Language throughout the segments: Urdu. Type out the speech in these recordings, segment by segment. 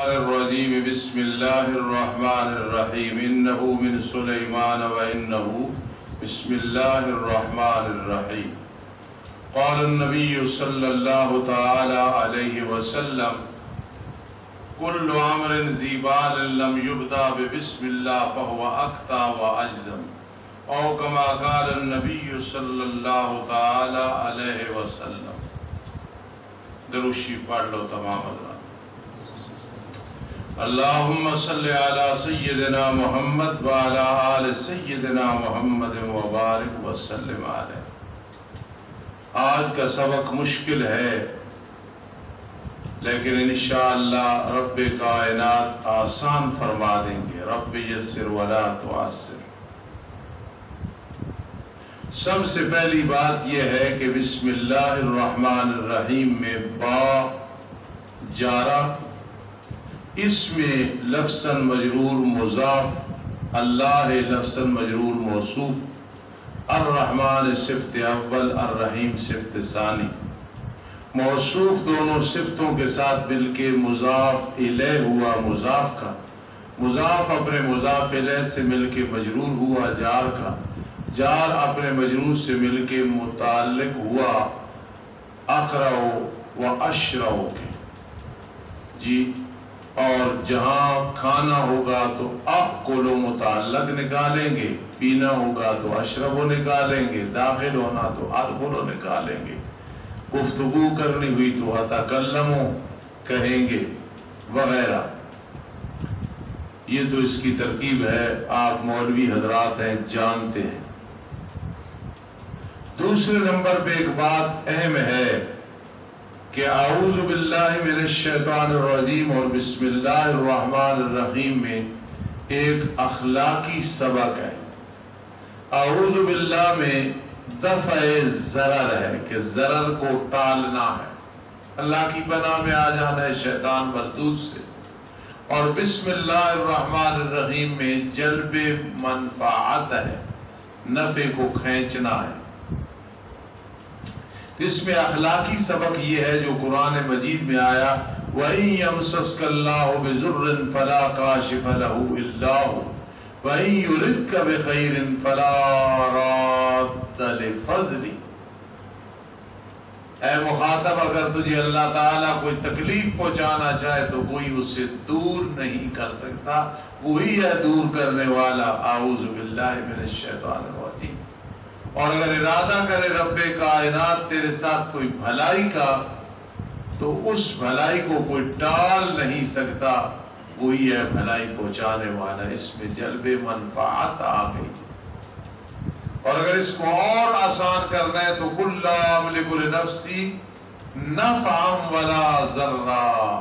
الرجیم بسم اللہ الرحمن الرحیم انہو من سلیمان و انہو بسم اللہ الرحمن الرحیم قال النبی صلی اللہ تعالی علیہ وسلم کل عمر ذی بال لم یبدا بسم اللہ فہو اقطع و اجزم او کما قال النبی صلی اللہ تعالی علیہ وسلم۔ دروشی پڑھ لو تمام حضرات۔ اللہم صلی علی سیدنا محمد وعلی آل سیدنا محمد وبارک وسلم علیہ۔ آج کا سبق مشکل ہے لیکن انشاءاللہ رب کائنات آسان فرما دیں گے۔ رب یسر ولا تعسر۔ سب سے پہلی بات یہ ہے کہ بسم اللہ الرحمن الرحیم میں با جارہ، اس میں لفظاً مجرور مضاف، اللہ لفظاً مجرور موصوف، الرحمن صفت اول، الرحیم صفت ثانی۔ موصوف دونوں صفتوں کے ساتھ مل کے مضاف الیہ ہوا مضاف کا، مضاف اپنے مضاف الیہ سے مل کے مجرور ہوا جار کا، جار اپنے مجرور سے مل کے متعلق ہوا اقرأ و اشرع کے۔ جی، اور جہاں کھانا ہوگا تو اکل متعلق نکالیں گے، پینا ہوگا تو اشرب نکالیں گے، داخل ہونا تو ادخل نکالیں گے، گفتگو کرنی ہوئی تو اتکلم کہیں گے وغیرہ۔ یہ تو اس کی ترکیب ہے، آپ مولوی حضرات ہیں، جانتے ہیں۔ دوسرے نمبر پہ ایک بات اہم ہے کہ اعوذ باللہ من الشیطان الرجیم اور بسم اللہ الرحمن الرحیم میں ایک اخلاقی سبق ہے۔ اعوذ باللہ میں دفع ضرر ہے کہ ضرر کو ٹالنا ہے، اللہ کی پناہ میں آ جانا ہے شیطان مردود سے، اور بسم اللہ الرحمن الرحیم میں جلب منفعت ہے، نفع کو کھینچنا ہے۔ اس میں اخلاقی سبق یہ ہے جو قرآن مجید میں آیا وَإِن يَمْسَسْكَ اللَّهُ بِضُرٍّ فَلَا كَاشِفَ لَهُ إِلَّا هُوَ وَإِن يُرِدْكَ بِخَيْرٍ فَلَا رَادَّ لِفَضْلِهِ۔ اے مخاطب، اگر تجھے اللہ تعالیٰ کوئی تکلیف پہنچانا چاہے تو کوئی اسے دور نہیں کر سکتا، وہی ہے دور کرنے والا۔ اعوذ باللہ من الشیطان الرجیم۔ اور اگر ارادہ کرے رب کائنات تیرے ساتھ کوئی بھلائی کا تو اس بھلائی کو کوئی ٹال نہیں سکتا، وہی ہے بھلائی پہنچانے والا۔ اس میں جلب منفعت آ گئی۔ اور اگر اس کو اور آسان کرنا ہے تو قُل لَا أَمْلِكُ لِنَفْسِي نَفْعًا وَلَا ضَرًّا،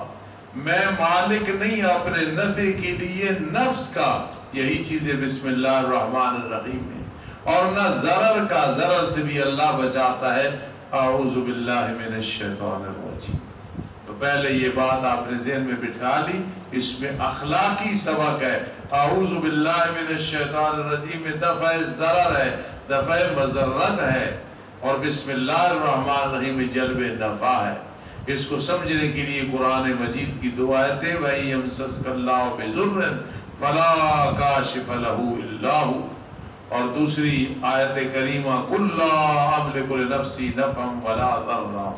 میں مالک نہیں اپنے نفع کے لیے نفس کا، یہی چیزیں بسم اللہ الرحمن الرحیم میں، اور نہ ضرر کا، ضرر سے بھی اللہ بچاتا ہے۔ اعوذ باللہ من الشیطان الرجیم۔ تو پہلے یہ بات آپ نے ذہن میں بٹھا لی، اس میں اخلاقی سبق ہے۔ اعوذ باللہ من الشیطان الرجیم میں دفع ضرر ہے، دفع مضرت ہے، اور بسم اللہ الرحمن الرحیم میں جلب نفع ہے۔ اس کو سمجھنے کے لیے قرآن مجید کی دو آیتیں وَإِن يَمْسَسْكَ اللَّهُ بِضُرٍّ فَلَا كَاشِفَ لَهُ إِلَّا هُوَ، اور دوسری آیت کریمہ قُل لَا أَمْلِكُ لِنَفْسِي نَفْعًا وَلَا ضَرًّا۔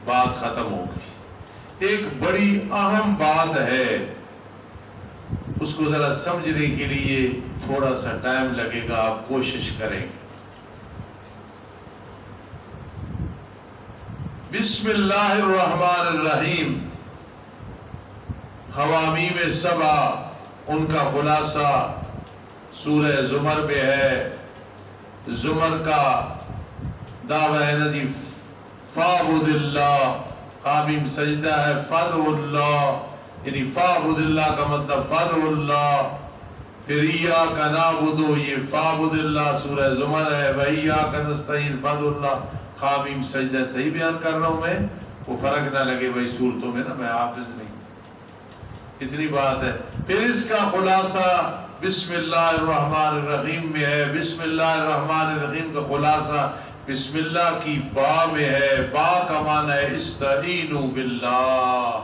بات ختم ہو گئی۔ ایک بڑی اہم بات ہے، اس کو ذرا سمجھنے کے لیے تھوڑا سا ٹائم لگے گا، آپ کوشش کریں گے۔ بسم اللہ الرحمن الرحیم، خوامیم سبع، ان کا خلاصہ سورہ زمر پہ ہے۔ زمر کا دعویٰ ہے نجی فَاعْبُدِ اللَّهِ، خامیم سجدہ ہے فَادْعُ اللَّهِ، یعنی فَاعْبُدِ اللَّهِ کا مطلب فَادْعُ اللَّهِ۔ پھر إِيَّاكَ نَعْبُدُ، یہ فَاعْبُدِ اللَّهِ سورہ زمر ہے۔ وَإِيَّاكَ نَسْتَعِينُ فَادْعُ اللَّهِ، خامیم سجدہ صحیح بیان کر رہا ہوں میں، وہ فرق نہ لگے بھائی صورتوں میں نا، میں حافظ نہیں، اتنی بات ہے۔ پھر اس کا خلاصہ بسم اللہ الرحمن الرحیم میں ہے۔ بسم اللہ الرحمن الرحیم کا خلاصہ بسم اللہ کی با میں ہے۔ با کا معنی ہے استعینوا باللہ،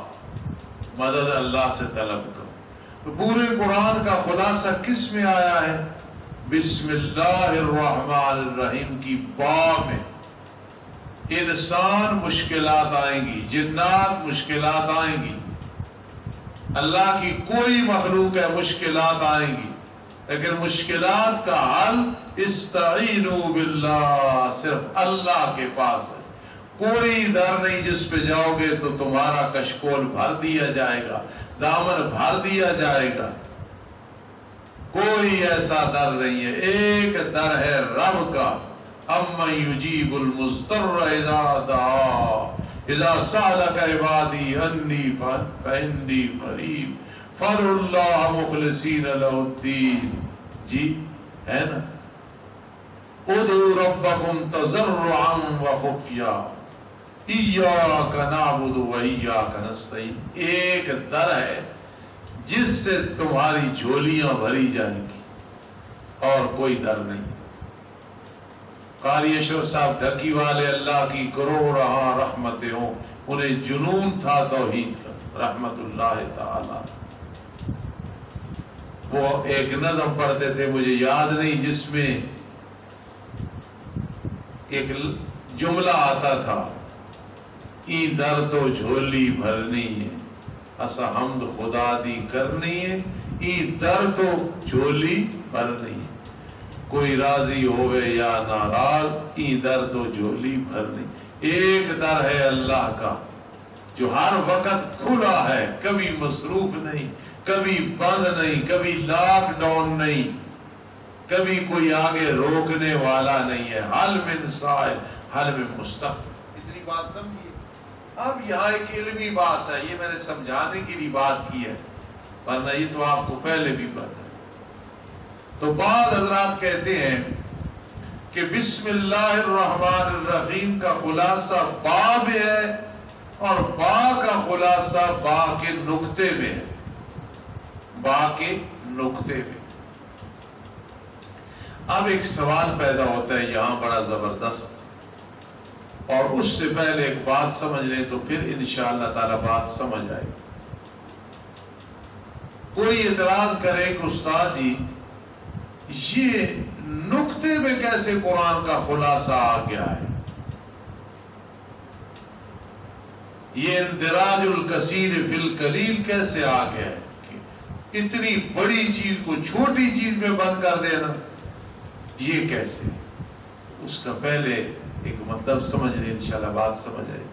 مدد اللہ سے طلب کرو۔ تو پورے قرآن کا خلاصہ کس میں آیا ہے؟ بسم اللہ الرحمن الرحیم کی با میں۔ انسان مشکلات آئیں گی، جنات مشکلات آئیں گی، اللہ کی کوئی مخلوق ہے مشکلات آئیں گی، لیکن مشکلات کا حل استعینوا باللہ، صرف اللہ کے پاس ہے۔ کوئی در نہیں جس پہ جاؤ گے تو تمہارا کشکول بھر دیا جائے گا، دامن بھر دیا جائے گا۔ کوئی ایسا در نہیں ہے، ایک در ہے رب کا، امن یجیب المضطر اذا دعا اذا سألک عبادی انی فانی قریب فادعوا اللہ مخلصین لہ الدین۔ جی ہے نا، ادعوا ربکم تضرعا وخفیا ایاک نعبد و ایاک نستعین۔ ایک در ہے جس سے تمہاری جھولیاں بھری جائیں گی، اور کوئی در نہیں۔ قاری اشرف صاحب ڈھکی والے اللہ کی کروڑ رحمتیں ہوں، انہیں جنون تھا توحید کا رحمت اللہ تعالی۔ وہ ایک نظم پڑھتے تھے، مجھے یاد نہیں، جس میں ایک جملہ آتا تھا، ای در تو جھولی بھرنی ہے اسا حمد خدا دی کرنی ہے، ای در تو جھولی بھرنی ہے، کوئی راضی ہوئے یا ناراض، ای در تو جھولی بھرنی۔ ایک در ہے اللہ کا جو ہر وقت کھلا ہے، کبھی مصروف نہیں، کبھی بند نہیں، کبھی لاک ڈاؤن نہیں، کبھی کوئی آگے روکنے والا نہیں ہے۔ حل من سائل حل من مستغفر۔ اتنی بات سمجھیے۔ اب یہاں ایک علمی بات ہے، یہ میں نے سمجھانے کی بھی بات کی ہے، ورنہ یہ تو آپ کو پہلے بھی پتہ ہے۔ تو بعض حضرات کہتے ہیں کہ بسم اللہ الرحمن الرحیم کا خلاصہ با میں ہے، اور با کا خلاصہ با کے نقطے میں ہے، با کے نقطے میں۔ اب ایک سوال پیدا ہوتا ہے یہاں بڑا زبردست، اور اس سے پہلے ایک بات سمجھ لیں تو پھر انشاءاللہ تعالی بات سمجھ آئے گی۔ کوئی اعتراض کرے کہ استاد جی یہ نقطے میں کیسے قرآن کا خلاصہ آ گیا ہے، یہ اندراج الکثیر فی القلیل کیسے آ گیا ہے، اتنی بڑی چیز کو چھوٹی چیز میں بند کر دینا، یہ کیسے؟ اس کا پہلے ایک مطلب سمجھ لیں، انشاءاللہ بات سمجھ آئے۔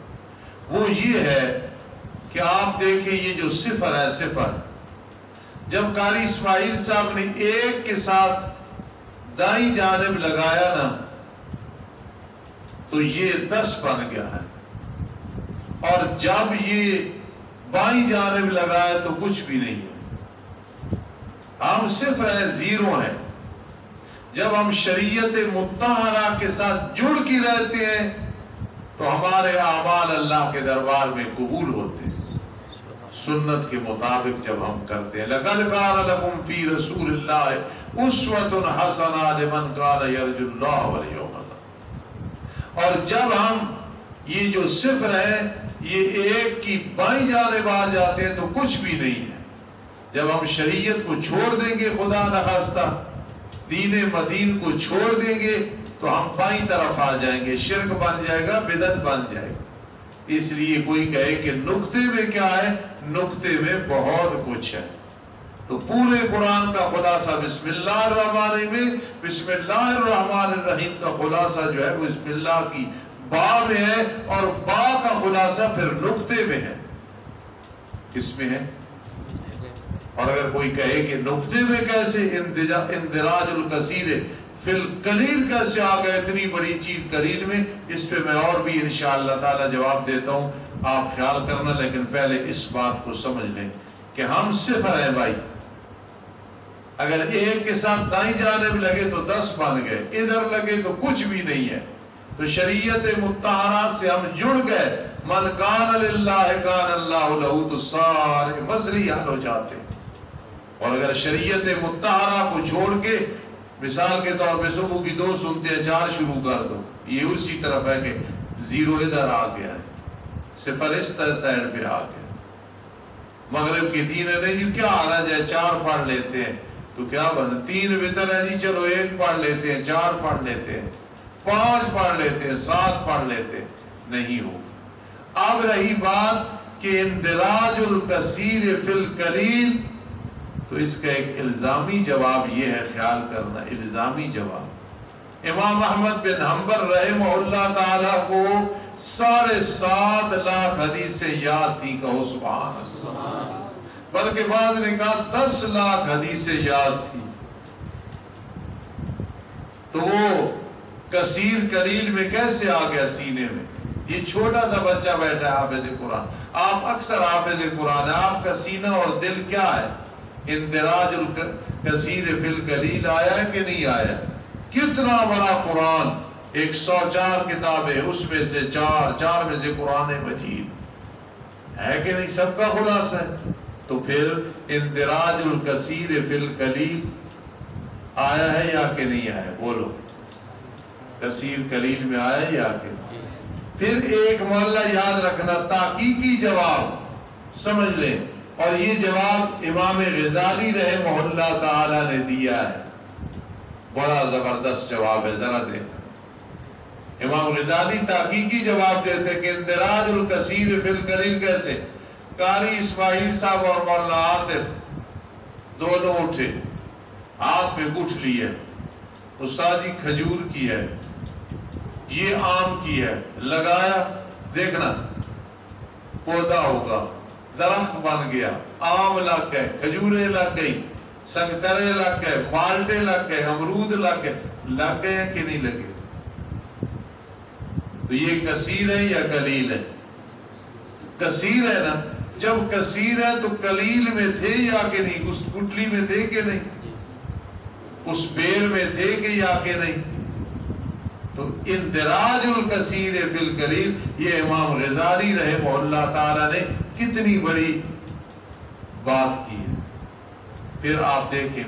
وہ یہ ہے کہ آپ دیکھیں یہ جو صفر ہے، صفر جب قاری اسماعیل صاحب نے ایک کے ساتھ دائیں جانب لگایا نا تو یہ 10 بن گیا ہے، اور جب یہ بائیں جانب لگایا تو کچھ بھی نہیں ہے، ہم صفر ہے، زیرو ہے۔ جب ہم شریعت مطہرہ کے ساتھ جڑ کے رہتے ہیں تو ہمارے اعمال اللہ کے دربار میں قبول ہوتے ہیں، سنت کے مطابق جب ہم کرتے ہیں۔ لَقَدْ كَانَ لَكُمْ فِي رَسُولِ اللَّهِ أُسْوَةٌ حَسَنَةٌ لِمَنْ كَانَ يَرْجُو اللَّهَ وَالْيَوْمَ الْآخِرَ۔ اور جب ہم یہ جو صفر ہے یہ ایک کی بائیں جانب آ جاتے ہیں تو کچھ بھی نہیں ہے۔ جب ہم شریعت کو چھوڑ دیں گے، خدا نخواستہ دین مدین کو چھوڑ دیں گے تو ہم بائیں طرف آ جائیں گے، شرک بن جائے گا، بدعت بن جائے گا۔ اس لیے کوئی کہے کہ نقطے میں کیا ہے، نقطے میں بہت کچھ ہے۔ تو پورے قرآن کا خلاصہ بسم اللہ الرحمن الرحیم، بسم اللہ الرحمن الرحیم کا خلاصہ جو ہے وہ بسم اللہ کی با میں ہے، اور با کا خلاصہ پھر نقطے میں ہے۔ کس میں ہے؟ اور اگر کوئی کہے کہ نقطے میں کیسے، اندراج الکثیر فی القلیل کیسے آ گئے، اتنی بڑی چیز قلیل میں، اس پہ میں اور بھی انشاءاللہ تعالی جواب دیتا ہوں، آپ خیال کرنا۔ لیکن پہلے اس بات کو سمجھ لیں کہ ہم صفر ہیں بھائی، اگر ایک کے ساتھ دائیں جانب لگے تو 10 بن گئے، ادھر لگے تو کچھ بھی نہیں ہے۔ تو شریعت مطہرہ سے ہم جڑ گئے، من کان للہ کان اللہ لہ، تو سارے مسئلے حل ہو جاتے ہیں۔ اور اگر شریعت مطہرہ کو چھوڑ کے مثال کے طور پہ صبح کی 2 سنتیں 4 شروع کر دو، یہ اسی طرف ہے کہ 0 ادھر آ گیا ہے، صفر اس سائڈ پہ آ گیا۔ مغرب کی 3 ہے، نہیں جی کیا حرج ہے 4 پڑھ لیتے ہیں، تو کیا بن 3 وتر ہے جی چلو 1 پڑھ لیتے ہیں، 4 پڑھ لیتے ہیں، 5 پڑھ لیتے ہیں، 7 پڑھ لیتے ہیں، نہیں ہو۔ اب رہی بات کہ اندراج الکثیر فی القلیل، تو اس کا ایک الزامی جواب یہ ہے، خیال کرنا الزامی جواب، امام احمد بن حنبل رحمہ اللہ تعالیٰ کو 7.5 لاکھ حدیثیں یاد تھی، کہو سبحان اللہ، بلکہ بعض نے کہا 10 لاکھ حدیثیں یاد تھی، تو وہ کثیر قلیل میں کیسے آ گیا سینے میں؟ یہ چھوٹا سا بچہ بیٹھا ہے حافظ قرآن، آپ اکثر حافظ قرآن ہے، آپ کا سینہ اور دل کیا ہے؟ اندراج الکثیر فی القلیل آیا ہے کہ نہیں آیا؟ کتنا بڑا قرآن، 104 کتابیں، اس میں سے 4 میں سے قرآن مجید ہے کہ نہیں؟ سب کا خلاصہ ہے۔ تو پھر اندراج الکثیر فی القلیل آیا ہے یا کہ نہیں آیا؟ بولو، کثیر قلیل میں آیا ہے یا کہ نہیں؟ پھر ایک معاملہ یاد رکھنا، تحقیقی جواب سمجھ لیں، اور یہ جواب امام غزالی رحمہ اللہ تعالی نے دیا ہے، بڑا زبردست جواب ہے، ذرا دیکھیں۔ امام غزالی تحقیقی جواب دیتے کہ اندراج الکثیر فی القلیل کیسے؟ قاری اسماعیل صاحب اور مولانا عاطف دونوں اٹھے، ہاتھ میں گٹھ لی ہے، استاد جی کھجور کی ہے، یہ آم کی ہے، لگایا، دیکھنا پودا ہوگا، درخت بن گیا، آم لگ گئے، کھجوریں لگ گئی، سنگترے لگ گئے، مالٹے لگ گئے، امرود لگ گئے ہیں کہ نہیں لگے؟ تو یہ کثیر ہے یا قلیل ہے؟ کثیر ہے نا؟ جب کثیر ہے تو قلیل میں تھے یا کہ نہیں؟ اس گٹلی میں تھے کہ نہیں؟ اس بیر میں تھے کہ یا کہ نہیں؟ تو اندراج الکثیر فی القلیل، یہ امام غزالی رحمہ اللہ تعالی نے کتنی بڑی بات کی ہے۔ پھر آپ دیکھیں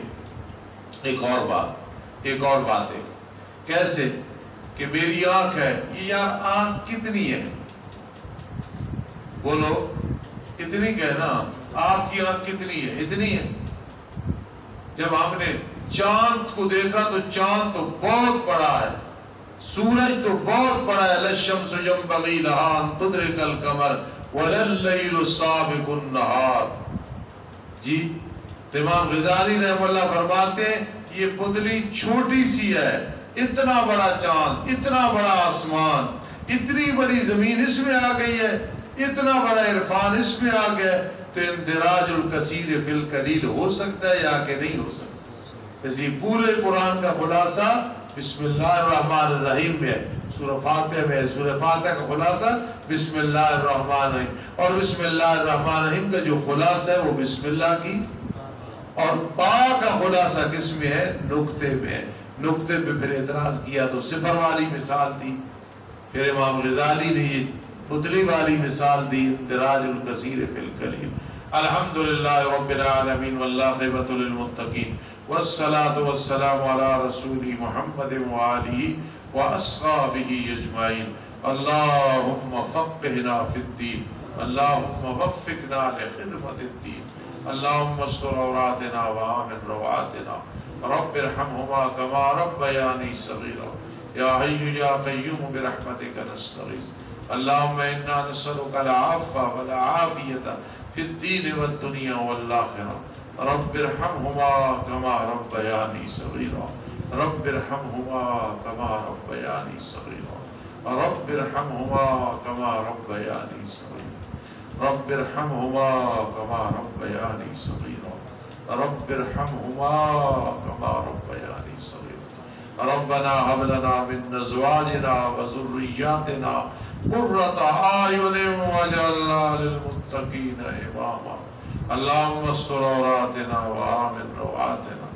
ایک اور بات ہے، کیسے کہ میری آنکھ ہے، یہ یار آنکھ کتنی ہے؟ بولو کتنی کہنا، آپ کی آنکھ کتنی ہے؟ اتنی ہے۔ جب ہم نے چاند کو دیکھا تو چاند تو بہت بڑا ہے، سورج تو بہت بڑا ہے، للشمس ينبغي لها ان تدرك القمر ولا الليل سابق النهار۔ جی امام غزالی رحمہ اللہ فرماتے ہیں یہ پتلی چھوٹی سی ہے، اتنا بڑا چاند، اتنا بڑا آسمان، اتنی بڑی زمین اس میں آ گئی ہے، اتنا بڑا عرفان اس میں آ گیا، تو اندراج الکثیر فی القلیل ہو سکتا ہے یا کہ نہیں ہو سکتا؟ اس لیے پورے قرآن کا خلاصہ بسم اللہ الرحمن الرحیم میں ہے، سورہ فاتحہ میں ہے، سورہ فاتحہ کا خلاصہ بسم اللہ الرحمن الرحیم، اور بسم اللہ الرحمن الرحیم کا جو خلاصہ ہے وہ بسم اللہ کی، اور با کا خلاصہ کس میں ہے؟ نقطے میں ہے۔ نقطے پہ پھر اعتراض کیا تو صفر والی مثال دی، پھر امام غزالی نے یہ پتلی والی مثال دی، اندراج الکثیر فی القلیل۔ الحمدللہ رب العالمین والعاقبۃ للمتقین والصلاة والسلام علی رسول محمد وآلہ واصحابہ اجمعین۔ اللہم فقہنا فی الدین، اللہم وفقنا لخدمت الدین، اللہم استر عوراتنا وآمن روعاتنا، رب ارحمہما کما ربیانی صغیرا، یا حی یا قیوم برحمتک نستغیث، اللہم انا نسألک العفو والعافیۃ فی الدین والدنیا والآخرہ، رب ارحمہما کما ربیانی صغیرا، رب ارحمہما کما ربیانی صغیرا، رب ارحمہما کما ربیانی صغیرا، رب ارحمہما کما ربیانی صغیرا، رب ارحمہما کما ربیانی صغیرا، ربنا هب لنا من ازواجنا وذرياتنا قرة اعین واجعلنا للمتقین اماما، اللهم استر عوراتنا وآمن روعاتنا،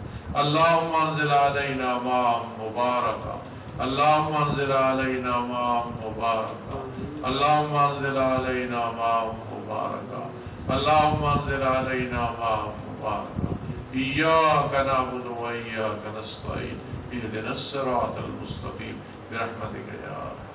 اللهم انزل علينا ماء مباركا، اللهم انزل علينا ماء مباركا، اللهم انزل علينا ماء مباركا، اللهم انزل علينا ماء مباركا، إياك نعبد وإياك نستعين، اهدنا الصراط المستقيم برحمتك يا رب۔